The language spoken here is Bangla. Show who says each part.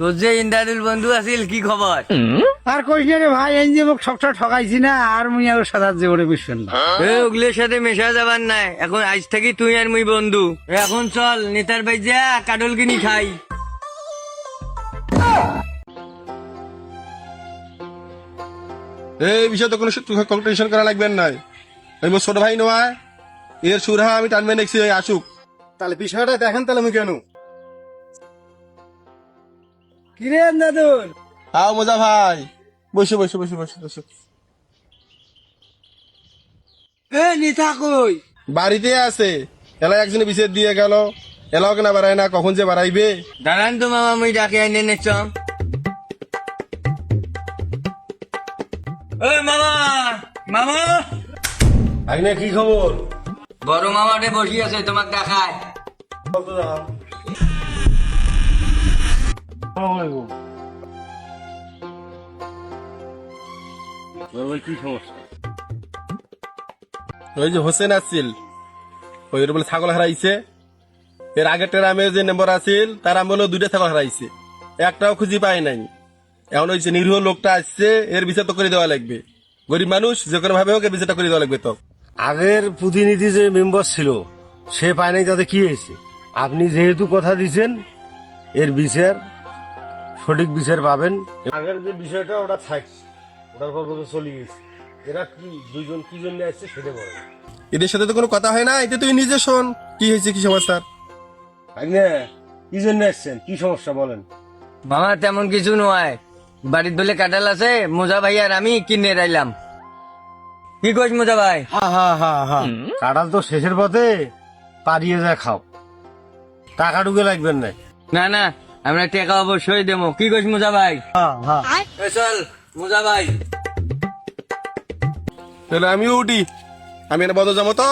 Speaker 1: তোর যে ইন্দারুল বন্ধু আছিল কি খবর?
Speaker 2: আর কইস না রে ভাই, এই যে মোক সবটা ঠকাইছি না, আর মুই আর সাদা জীবনে বিশ্বাস না।
Speaker 1: ওগুলোর সাথে মেশা যাবার নাই, এখন আজ থেকে তুই আর মুই বন্ধু। এখন চল নেতার ভাই যা কাটল কিনি খাই।
Speaker 3: এই বিষয়ে তো কোনো টেনশন করা লাগবে নাই। এই মোর ছোট ভাই নয়, এর সুরা আমি টানবে দেখছি আসুক।
Speaker 4: তাহলে বিষয়টা দেখেন তাহলে আমি কেন
Speaker 2: কিরে দাদুল?
Speaker 3: আও মজা ভাই, বসে বসে বসে বসে বসে।
Speaker 2: এ নিতা কই?
Speaker 3: বাড়িতে আছে, এলা একজনে বিছেদ দিয়ে গেল, এলাও কেনা বাড়ায় না, কখন যে বাড়াইবে।
Speaker 1: দাঁড়ান তো মামা, মুই ডাকে আইনে নে চম। ওই মামা, মামা
Speaker 4: আইনে কি খবর?
Speaker 1: বড় মামাটে বসি আছে, তোমাক দেখায়।
Speaker 4: কি সমস্যা?
Speaker 3: ওই যে হোসেন আসছিল, ওই বলে ছাগল হারাইছে। এর আগের টেরামে যে নম্বর আছিল তার আমলেও 2টা ছাগল হারাইছে, একটাও খুঁজি পাই নাই। এখন ওই যে নিরীহ লোকটা আসছে, এর বিচার তো করে দেওয়া লাগবে। গরিব মানুষ যে কোনো ভাবে হোক এর বিচারটা করে দেওয়া লাগবে। তো
Speaker 4: আগের প্রতিনিধি যে মেম্বার ছিল সে পায় নাই, তাতে কি হয়েছে? আপনি যেহেতু কথা দিচ্ছেন এর বিচার, সঠিক বিচার পাবেন। আগের যে বিষয়টা ওটা থাকছে, ওটার পর চলে গেছে। এরা কি দুইজন কি জন্য আসছে সেটা বলে।
Speaker 3: এদের সাথে তো কোনো কথা হয় না, এটা তুই নিজে শোন কি হয়েছে, কি সমস্যা।
Speaker 4: আগে কি জন্য আসছেন, কি সমস্যা বলেন?
Speaker 1: মামা তেমন কিছু নয়, বাড়ির বলে কাঁঠাল আছে, মোজা ভাই আর আমি কিনে রাইলাম। কি কইস মোজা ভাই?
Speaker 4: হা হা হা হা, কাঁঠাল তো শেষের পথে, পারিয়ে যা খাও, টাকা ঢুকে লাগবেন না।
Speaker 1: না না, আমরা টাকা অবশ্যই দেবো। কি কইস মোজা ভাই?
Speaker 4: হ্যাঁ হ্যাঁ,
Speaker 1: এ চল মোজা ভাই।
Speaker 3: তাহলে আমিও উঠি, আমি এনে বদল যাবো তো।